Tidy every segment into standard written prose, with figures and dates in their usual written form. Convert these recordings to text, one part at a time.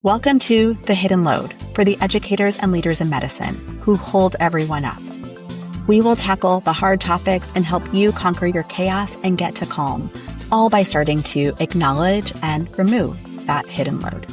Welcome to The Hidden Load for the educators and leaders in medicine who hold everyone up. We will tackle the hard topics and help you conquer your chaos and get to calm, all by starting to acknowledge and remove that hidden load.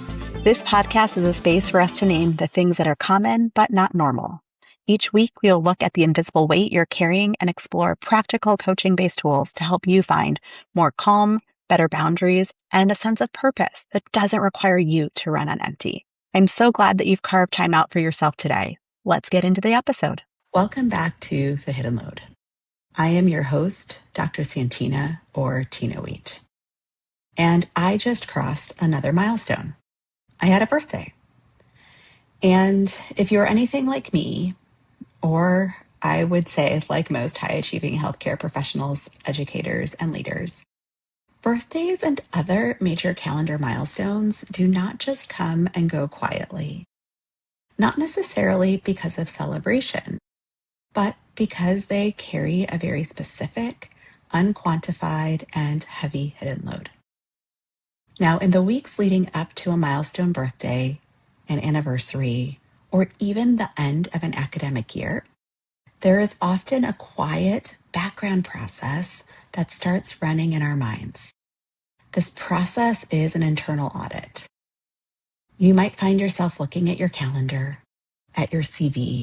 This podcast is a space for us to name the things that are common but not normal. Each week, we'll look at the invisible weight you're carrying and explore practical coaching-based tools to help you find more calm, better boundaries, and a sense of purpose that doesn't require you to run on empty. I'm so glad that you've carved time out for yourself today. Let's get into the episode. Welcome back to The Hidden Load. I am your host, Dr. Santina or Tina Wheat. And I just crossed another milestone. I had a birthday. And if you're anything like me, or I would say like most high-achieving healthcare professionals, educators, and leaders, birthdays and other major calendar milestones do not just come and go quietly. Not necessarily because of celebration, but because they carry a very specific, unquantified, and heavy hidden load. Now, in the weeks leading up to a milestone birthday, an anniversary, or even the end of an academic year, there is often a quiet background process that starts running in our minds. This process is an internal audit. You might find yourself looking at your calendar, at your CV,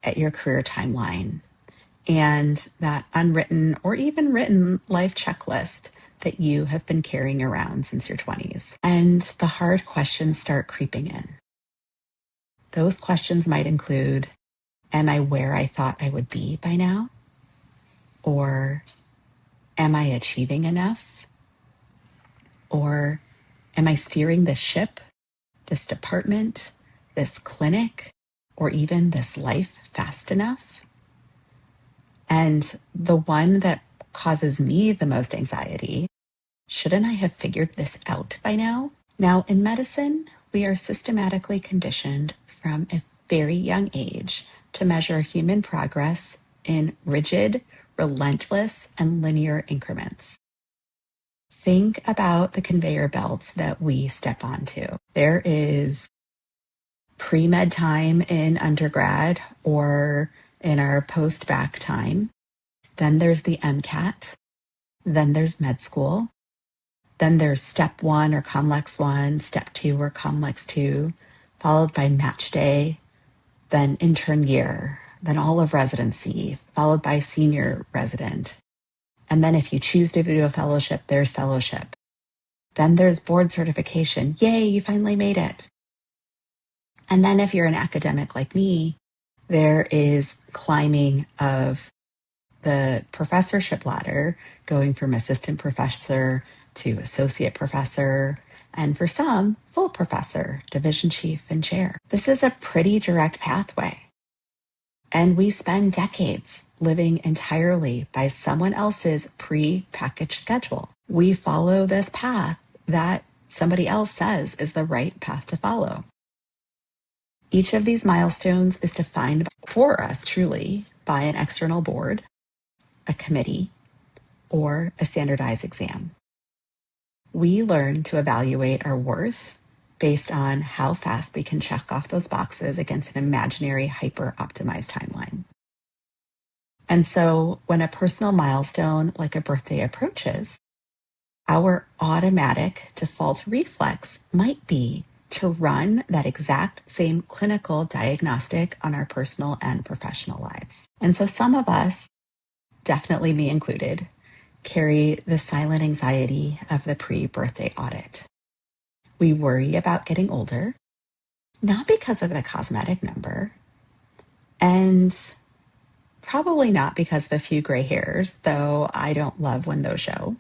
at your career timeline, and that unwritten or even written life checklist that you have been carrying around since your 20s. And the hard questions start creeping in. Those questions might include, am I where I thought I would be by now? Or am I achieving enough? Or am I steering this ship, this department, this clinic, or even this life fast enough? And the one that causes me the most anxiety, shouldn't I have figured this out by now? Now, in medicine, we are systematically conditioned from a very young age to measure human progress in rigid, relentless, and linear increments. Think about the conveyor belt that we step onto. There is pre-med time in undergrad or in our post-bac time. Then there's the MCAT. Then there's med school. Then there's step 1 or COMLEX 1, step 2 or COMLEX 2, followed by match day, then intern year, then all of residency, followed by senior resident. And then if you choose to do a fellowship, there's fellowship. Then there's board certification. Yay, you finally made it. And then if you're an academic like me, there is climbing of the professorship ladder, going from assistant professor to associate professor, and for some, full professor, division chief, and chair. This is a pretty direct pathway. And we spend decades living entirely by someone else's pre-packaged schedule. We follow this path that somebody else says is the right path to follow. Each of these milestones is defined for us truly by an external board, a committee, or a standardized exam. We learn to evaluate our worth based on how fast we can check off those boxes against an imaginary hyper-optimized timeline. And so when a personal milestone like a birthday approaches, our automatic default reflex might be to run that exact same clinical diagnostic on our personal and professional lives. And so some of us, definitely me included, carry the silent anxiety of the pre-birthday audit. We worry about getting older, not because of the cosmetic number, and probably not because of a few gray hairs, though I don't love when those show,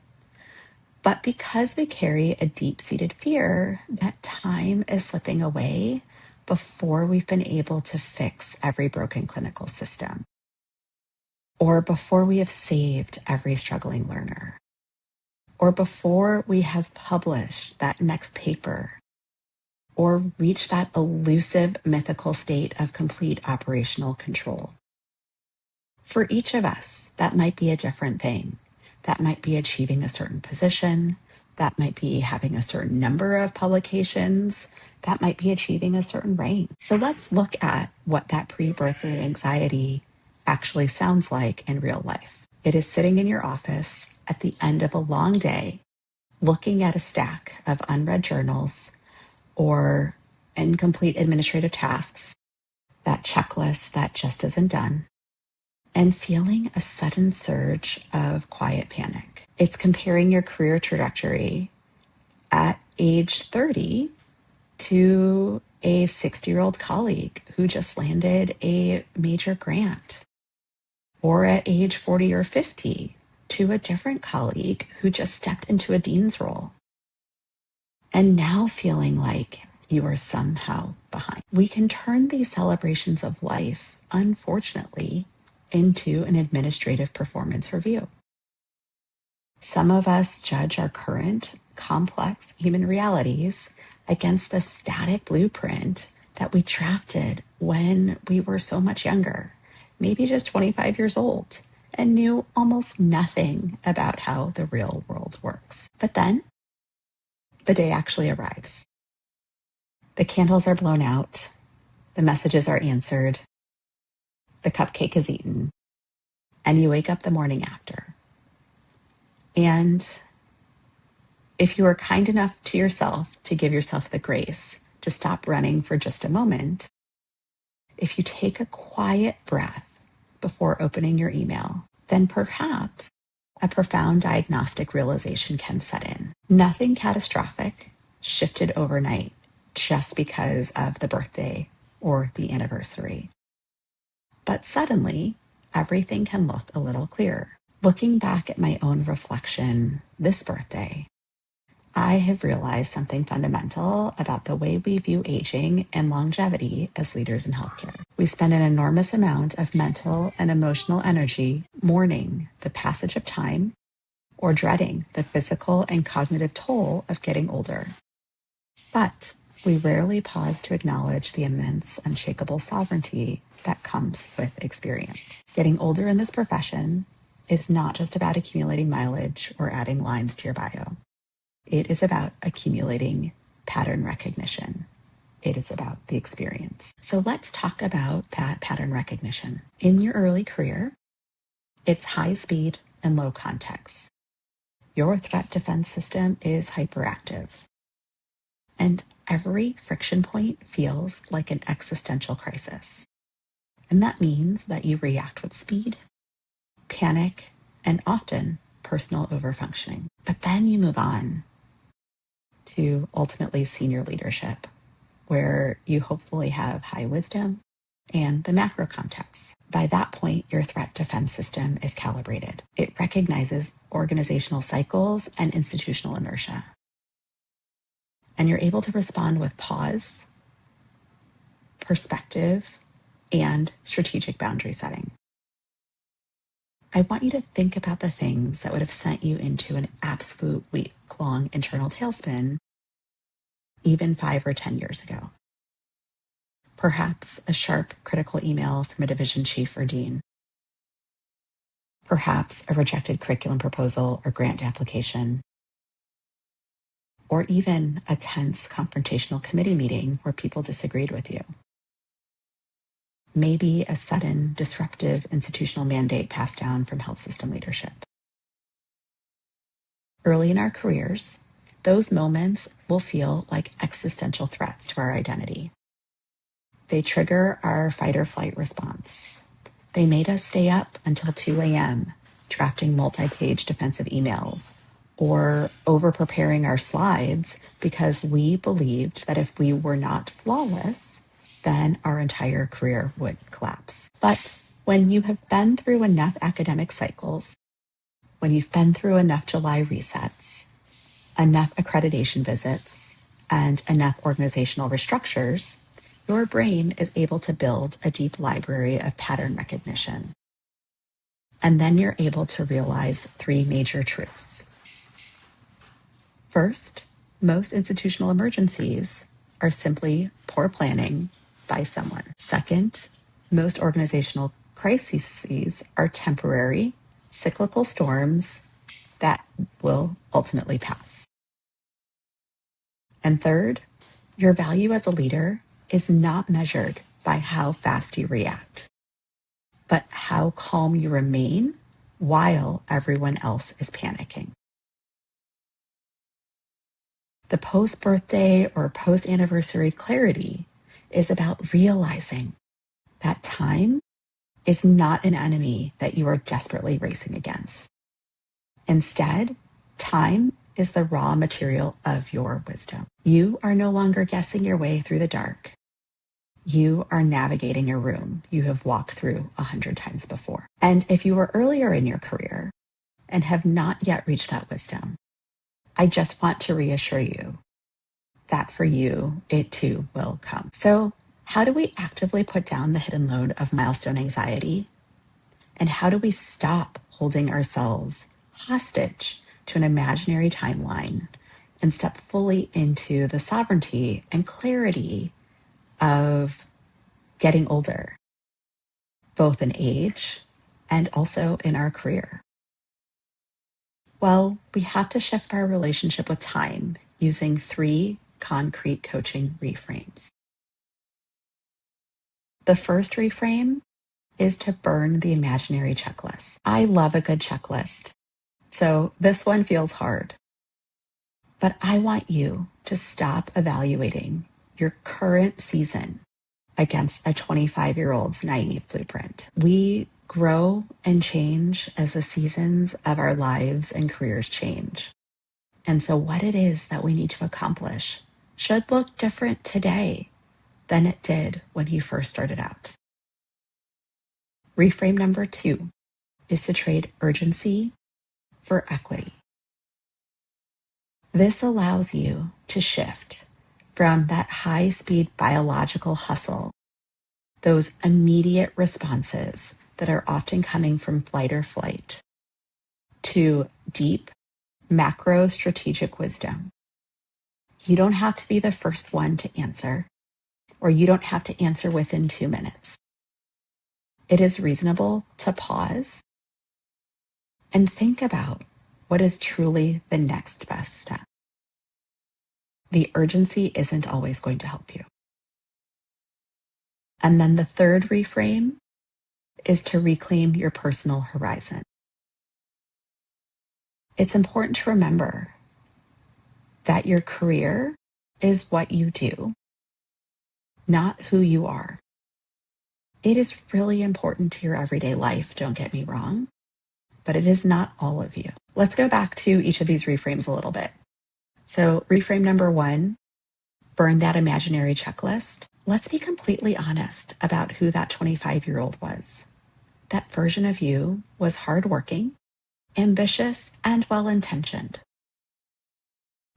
but because we carry a deep-seated fear that time is slipping away before we've been able to fix every broken clinical system, or before we have saved every struggling learner, or before we have published that next paper, or reached that elusive mythical state of complete operational control. For each of us, that might be a different thing. That might be achieving a certain position. That might be having a certain number of publications That might be achieving a certain rank. So let's look at what that pre-birthday anxiety actually sounds like in real life. It is sitting in your office at the end of a long day, looking at a stack of unread journals or incomplete administrative tasks, that checklist that just isn't done, and feeling a sudden surge of quiet panic. It's comparing your career trajectory at age 30 to a 60-year-old colleague who just landed a major grant, or at age 40 or 50 to a different colleague who just stepped into a dean's role, and now feeling like you are somehow behind. We can turn these celebrations of life, unfortunately, into an administrative performance review. Some of us judge our current complex human realities against the static blueprint that we drafted when we were so much younger, maybe just 25 years old, and knew almost nothing about how the real world works. But then the day actually arrives. The candles are blown out, the messages are answered, the cupcake is eaten, and you wake up the morning after. And if you are kind enough to yourself to give yourself the grace to stop running for just a moment, if you take a quiet breath before opening your email, then perhaps a profound diagnostic realization can set in. Nothing catastrophic shifted overnight just because of the birthday or the anniversary. But suddenly, everything can look a little clearer. Looking back at my own reflection this birthday, I have realized something fundamental about the way we view aging and longevity as leaders in healthcare. We spend an enormous amount of mental and emotional energy mourning the passage of time or dreading the physical and cognitive toll of getting older. But we rarely pause to acknowledge the immense, unshakable sovereignty that comes with experience. Getting older in this profession is not just about accumulating mileage or adding lines to your bio. It is about accumulating pattern recognition. It is about the experience. So let's talk about that pattern recognition. In your early career, it's high speed and low context. Your threat defense system is hyperactive. And every friction point feels like an existential crisis. And that means that you react with speed, panic, and often personal overfunctioning. But then you move on to ultimately senior leadership, where you hopefully have high wisdom and the macro context. By that point, your threat defense system is calibrated. It recognizes organizational cycles and institutional inertia. And you're able to respond with pause, perspective, and strategic boundary setting. I want you to think about the things that would have sent you into an absolute week-long internal tailspin even 5 or 10 years ago. Perhaps a sharp, critical email from a division chief or dean. Perhaps a rejected curriculum proposal or grant application. Or even a tense, confrontational committee meeting where people disagreed with you. Maybe a sudden, disruptive institutional mandate passed down from health system leadership. Early in our careers, those moments will feel like existential threats to our identity. They trigger our fight or flight response. They made us stay up until 2 a.m. drafting multi-page defensive emails or over-preparing our slides because we believed that if we were not flawless, then our entire career would collapse. But when you have been through enough academic cycles, when you've been through enough July resets, enough accreditation visits, and enough organizational restructures, your brain is able to build a deep library of pattern recognition. And then you're able to realize 3 major truths. First, most institutional emergencies are simply poor planning by someone. Second, most organizational crises are temporary, cyclical storms that will ultimately pass. And third, Your value as a leader is not measured by how fast you react, but how calm you remain while everyone else is panicking. The post-birthday or post-anniversary clarity is about realizing that time is not an enemy that you are desperately racing against. Instead, time is the raw material of your wisdom. You are no longer guessing your way through the dark. You are navigating a room you have walked through 100 times before. And if you are earlier in your career and have not yet reached that wisdom, I just want to reassure you that for you, it too will come. So, how do we actively put down the hidden load of milestone anxiety? And how do we stop holding ourselves hostage to an imaginary timeline and step fully into the sovereignty and clarity of getting older, both in age and also in our career? Well, we have to shift our relationship with time using 3 concrete coaching reframes. The first reframe is to burn the imaginary checklist. I love a good checklist, so this one feels hard. But I want you to stop evaluating your current season against a 25-year-old's naive blueprint. We grow and change as the seasons of our lives and careers change. And so what it is that we need to accomplish should look different today than it did when you first started out. Reframe number 2 is to trade urgency for equity. This allows you to shift from that high-speed biological hustle, those immediate responses that are often coming from flight or flight, to deep, macro strategic wisdom. You don't have to be the first one to answer, or you don't have to answer within 2 minutes. It is reasonable to pause and think about what is truly the next best step. The urgency isn't always going to help you. And then the third reframe is to reclaim your personal horizon. It's important to remember that your career is what you do, not who you are. It is really important to your everyday life, don't get me wrong, but it is not all of you. Let's go back to each of these reframes a little bit. So reframe number 1, burn that imaginary checklist. Let's be completely honest about who that 25-year-old was. That version of you was hardworking, ambitious, and well-intentioned.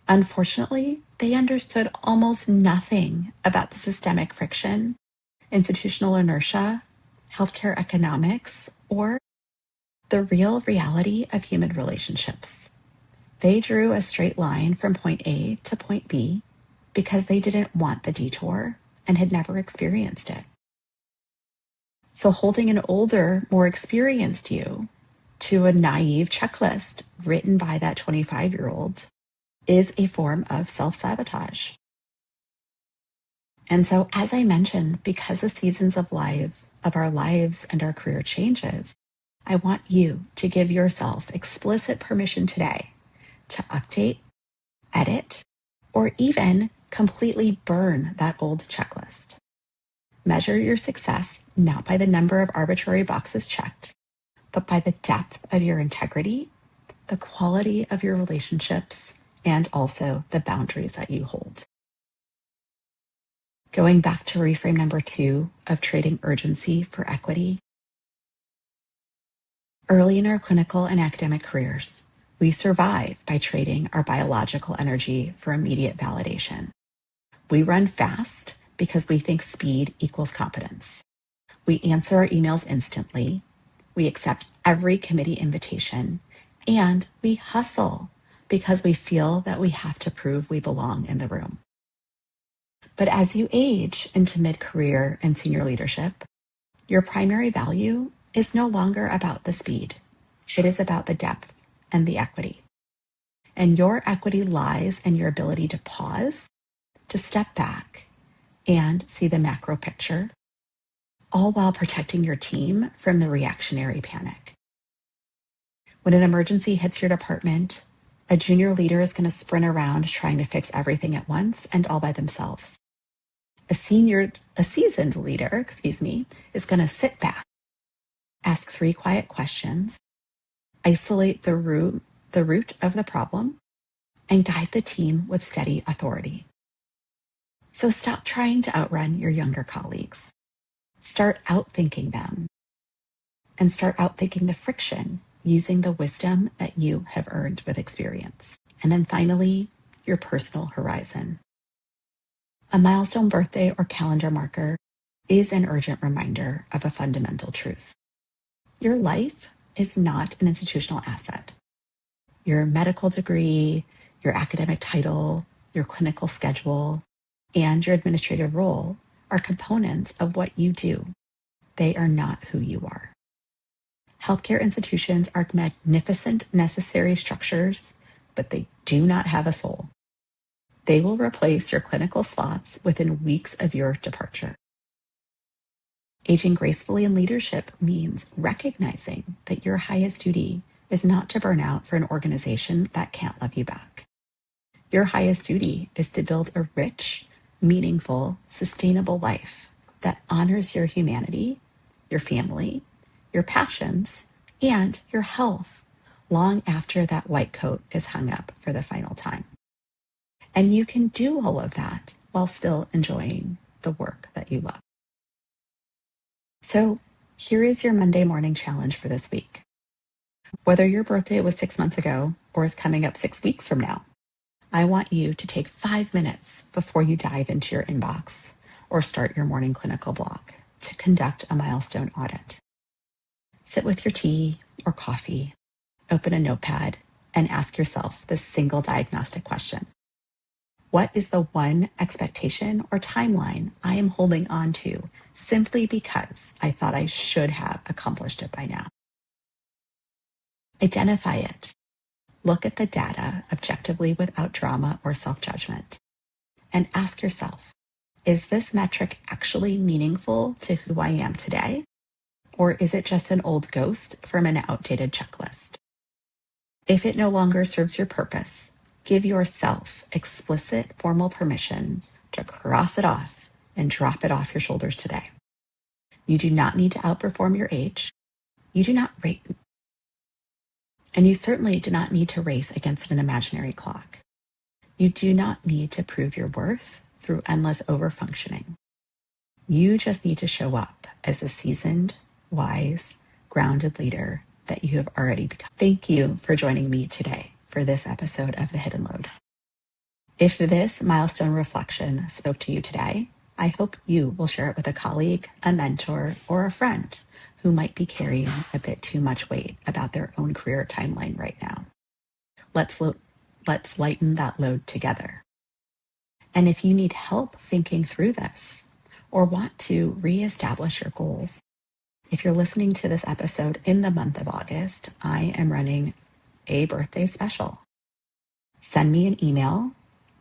Unfortunately, they understood almost nothing about the systemic friction, institutional inertia, healthcare economics, or the real reality of human relationships. They drew a straight line from point A to point B because they didn't want the detour and had never experienced it. So holding an older, more experienced you to a naive checklist written by that 25-year-old is a form of self-sabotage. And so, as I mentioned, because the seasons of our lives and our career changes, I want you to give yourself explicit permission today to update, edit, or even completely burn that old checklist. Measure your success not by the number of arbitrary boxes checked, but by the depth of your integrity, the quality of your relationships, and also the boundaries that you hold. Going back to reframe number 2 of trading urgency for equity. Early in our clinical and academic careers, we survive by trading our biological energy for immediate validation. We run fast because we think speed equals competence. We answer our emails instantly. We accept every committee invitation, and we hustle because we feel that we have to prove we belong in the room. But as you age into mid-career and senior leadership, your primary value is no longer about the speed. It is about the depth and the equity. And your equity lies in your ability to pause, to step back and see the macro picture, all while protecting your team from the reactionary panic. When an emergency hits your department, a junior leader is going to sprint around trying to fix everything at once and all by themselves. A seasoned leader, is going to sit back, ask 3 quiet questions, isolate the root of the problem, and guide the team with steady authority. So stop trying to outrun your younger colleagues. Start outthinking them, and start outthinking the friction using the wisdom that you have earned with experience. And then finally, your personal horizon. A milestone birthday or calendar marker is an urgent reminder of a fundamental truth. Your life is not an institutional asset. Your medical degree, your academic title, your clinical schedule, and your administrative role are components of what you do. They are not who you are. Healthcare institutions are magnificent, necessary structures, but they do not have a soul. They will replace your clinical slots within weeks of your departure. Aging gracefully in leadership means recognizing that your highest duty is not to burn out for an organization that can't love you back. Your highest duty is to build a rich, meaningful, sustainable life that honors your humanity, your family, your passions, and your health long after that white coat is hung up for the final time. And you can do all of that while still enjoying the work that you love. So here is your Monday morning challenge for this week. Whether your birthday was 6 months ago or is coming up 6 weeks from now, I want you to take 5 minutes before you dive into your inbox or start your morning clinical block to conduct a milestone audit. Sit with your tea or coffee, open a notepad, and ask yourself this single diagnostic question. What is the one expectation or timeline I am holding on to simply because I thought I should have accomplished it by now? Identify it. Look at the data objectively without drama or self-judgment. And ask yourself, is this metric actually meaningful to who I am today? Or is it just an old ghost from an outdated checklist? If it no longer serves your purpose, give yourself explicit formal permission to cross it off and drop it off your shoulders today. You do not need to outperform your age. You do not rate, and you certainly do not need to race against an imaginary clock. You do not need to prove your worth through endless overfunctioning. You just need to show up as the seasoned, wise, grounded leader that you have already become. Thank you for joining me today for this episode of The Hidden Load. If this milestone reflection spoke to you today, I hope you will share it with a colleague, a mentor, or a friend who might be carrying a bit too much weight about their own career timeline right now. Let's lighten that load together. And if you need help thinking through this or want to reestablish your goals, if you're listening to this episode in the month of August, I am running a birthday special. Send me an email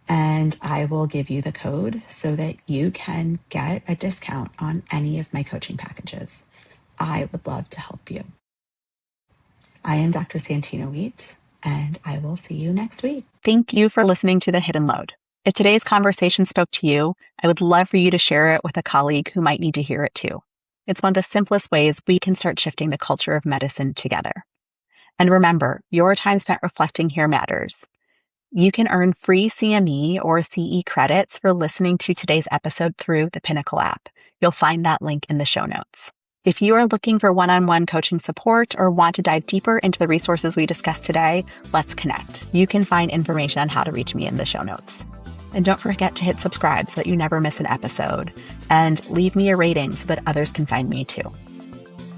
and I will give you the code so that you can get a discount on any of my coaching packages. I would love to help you. I am Dr. Santina Wheat, and I will see you next week. Thank you for listening to The Hidden Load. If today's conversation spoke to you, I would love for you to share it with a colleague who might need to hear it too. It's one of the simplest ways we can start shifting the culture of medicine together. And remember, your time spent reflecting here matters. You can earn free CME or CE credits for listening to today's episode through the Pinnacle app. You'll find that link in the show notes. If you are looking for one-on-one coaching support or want to dive deeper into the resources we discussed today, let's connect. You can find information on how to reach me in the show notes. And don't forget to hit subscribe so that you never miss an episode. And leave me a rating so that others can find me too.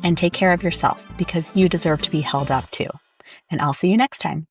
And take care of yourself because you deserve to be held up too. And I'll see you next time.